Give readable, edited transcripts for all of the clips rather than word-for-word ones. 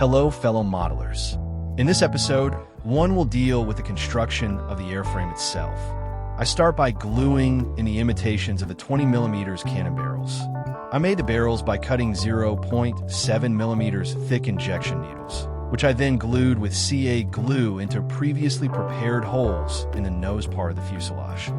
Hello, fellow modelers. In this episode, one will deal with the construction of the airframe itself. I start by gluing in the imitations of the 20mm cannon barrels. I made the barrels by cutting 0.7mm thick injection needles, which I then glued with CA glue into previously prepared holes in the nose part of the fuselage.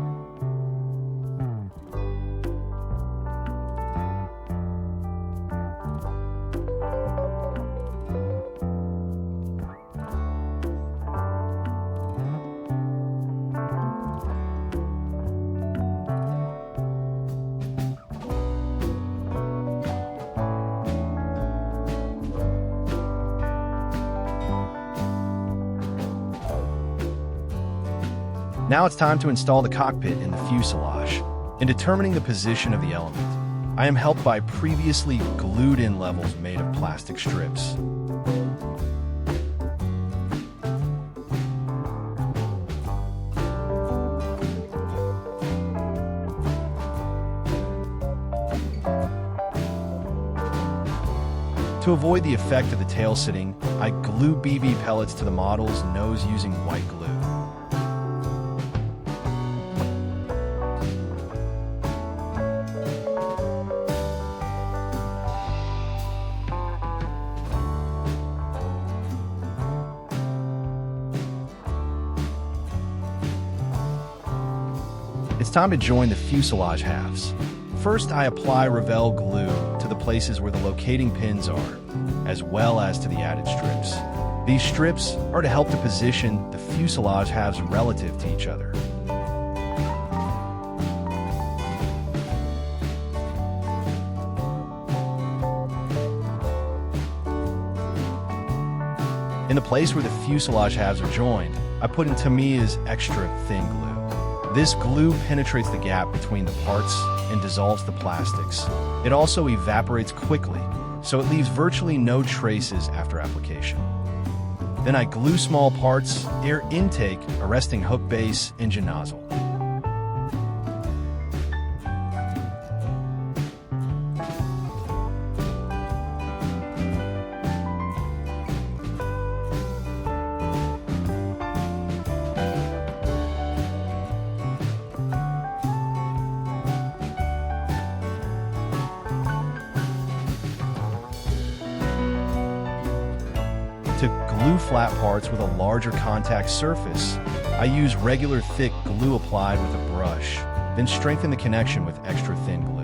Now it's time to install the cockpit in the fuselage. In determining the position of the element, I am helped by previously glued-in levels made of plastic strips. To avoid the effect of the tail sitting, I glue BB pellets to the model's nose using white glue. It's time to join the fuselage halves. First, I apply Revell glue to the places where the locating pins are, as well as to the added strips. These strips are to help to position the fuselage halves relative to each other. In the place where the fuselage halves are joined, I put in Tamiya's extra thin glue. This glue penetrates the gap between the parts and dissolves the plastics. It also evaporates quickly, so it leaves virtually no traces after application. Then I glue small parts, air intake, arresting hook base, engine nozzle. To glue flat parts with a larger contact surface, I use regular thick glue applied with a brush, then strengthen the connection with extra thin glue.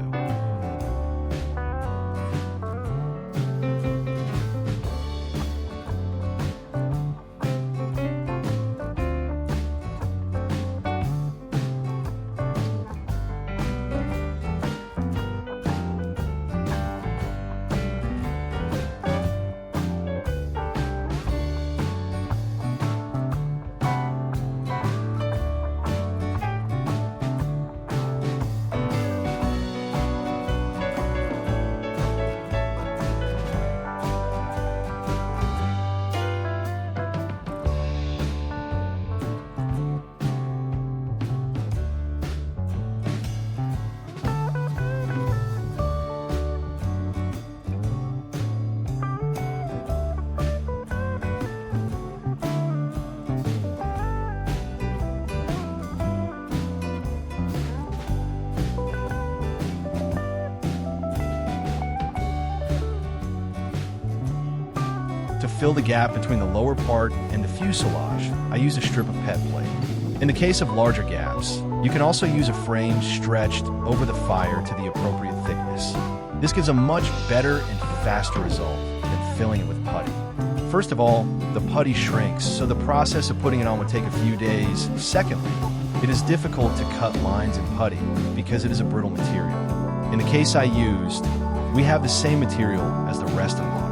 To fill the gap between the lower part and the fuselage, I use a strip of PET plate. In the case of larger gaps, you can also use a frame stretched over the fire to the appropriate thickness. This gives a much better and faster result than filling it with putty. First of all, the putty shrinks, so the process of putting it on would take a few days. Secondly, it is difficult to cut lines in putty because it is a brittle material. In the case I used, we have the same material as the rest of the model.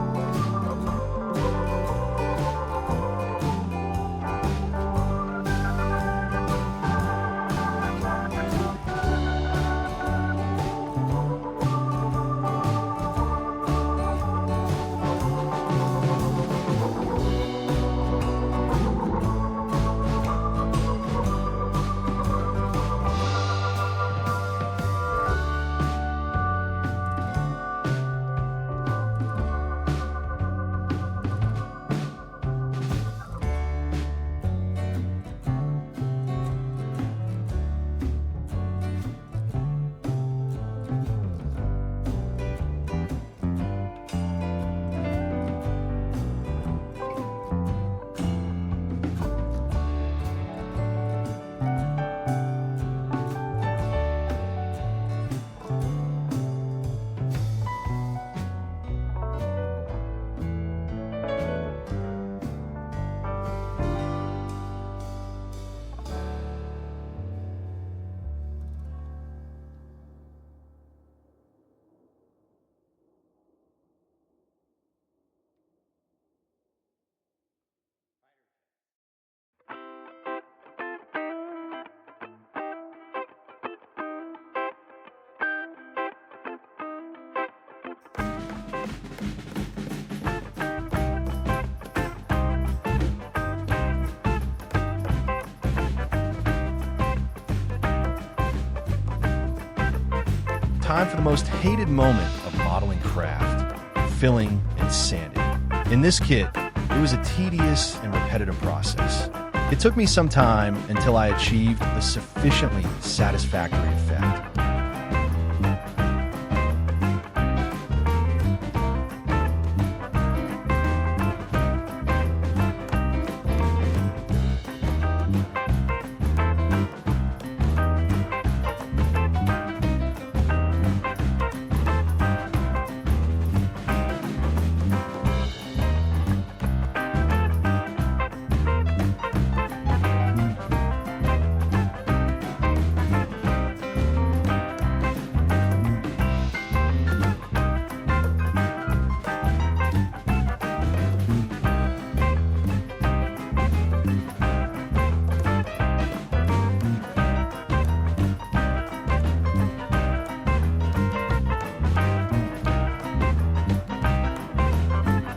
time for the most hated moment of modeling craft, filling and sanding. In this kit, it was a tedious and repetitive process. It took me some time until I achieved a sufficiently satisfactory effect.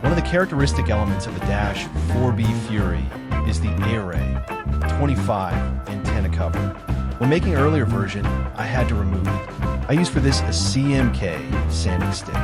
One of the characteristic elements of the Dash 4B Fury is the A-Array 25 antenna cover. When making an earlier version, I had to remove it. I used for this a CMK sanding stick.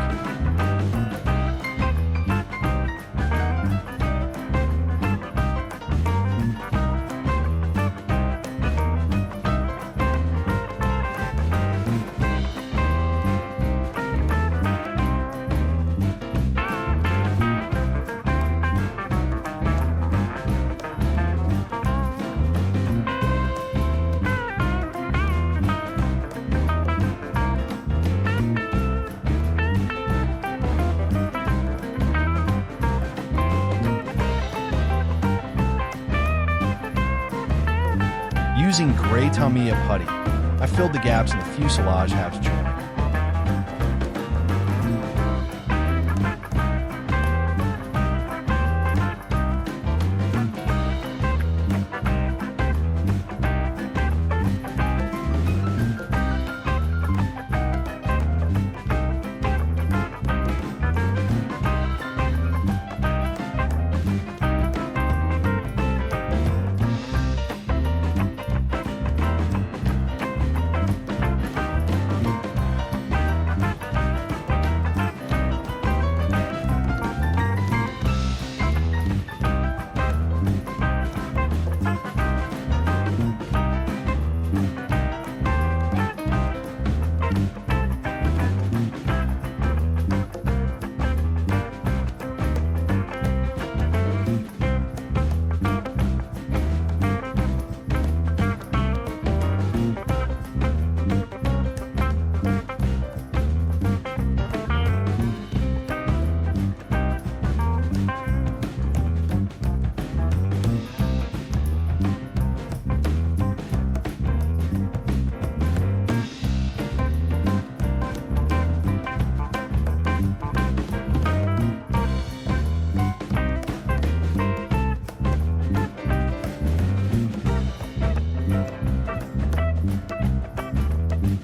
Using gray Tamiya putty, I filled the gaps in the fuselage halves joint.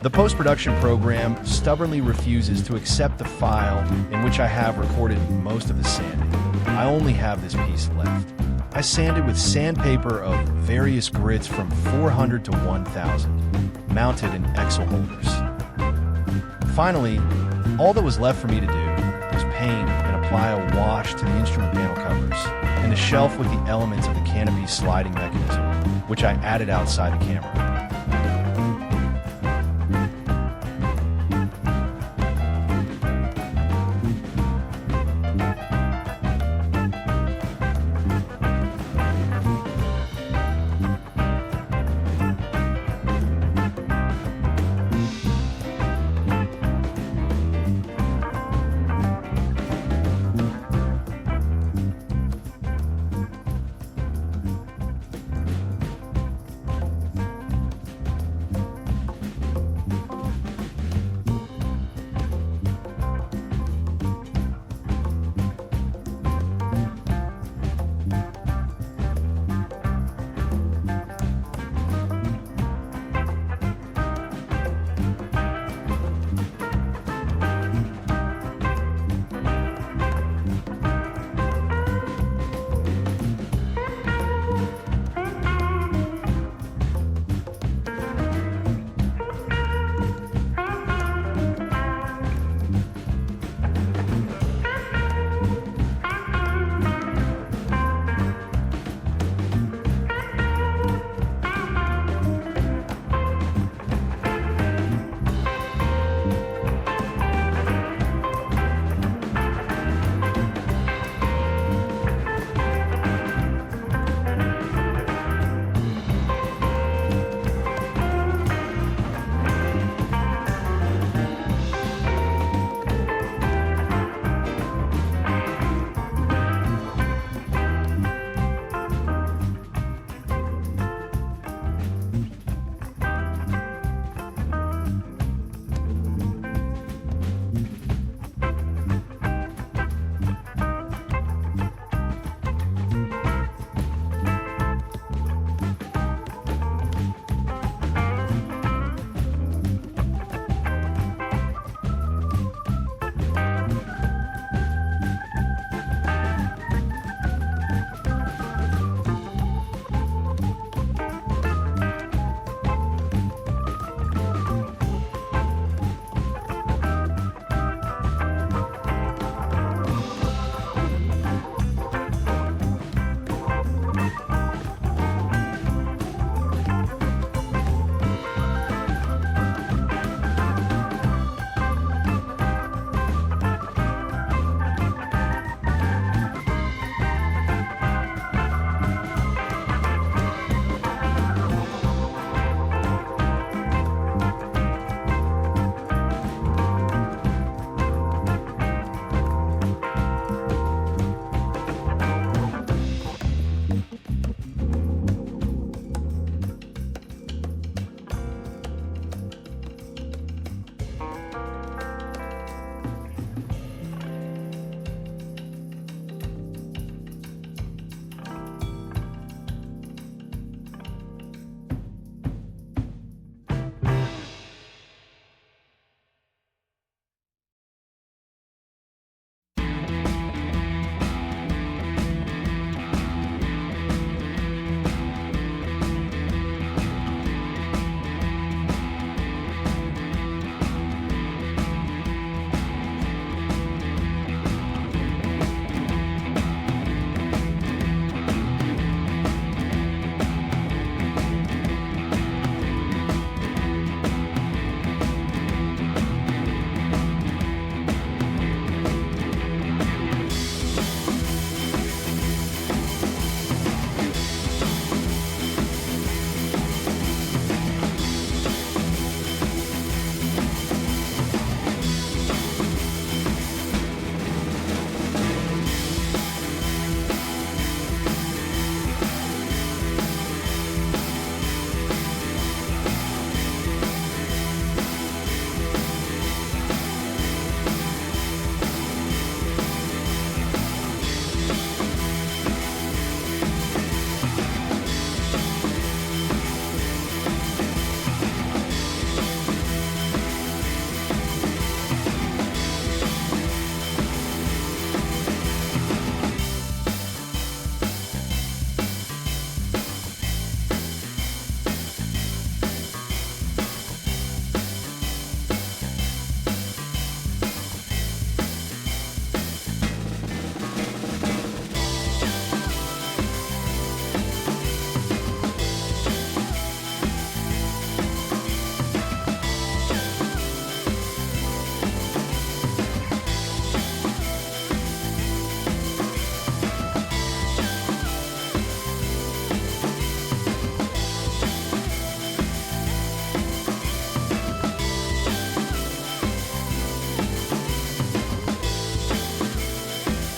The post-production program stubbornly refuses to accept the file in which I have recorded most of the sanding. I only have this piece left. I sanded with sandpaper of various grits from 400 to 1000, mounted in Excel holders. Finally, all that was left for me to do was paint and apply a wash to the instrument panel covers and the shelf with the elements of the canopy sliding mechanism, which I added outside the camera.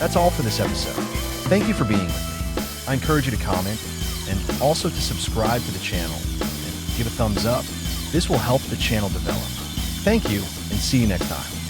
That's all for this episode. Thank you for being with me. I encourage you to comment and also to subscribe to the channel and give a thumbs up. This will help the channel develop. Thank you, and see you next time.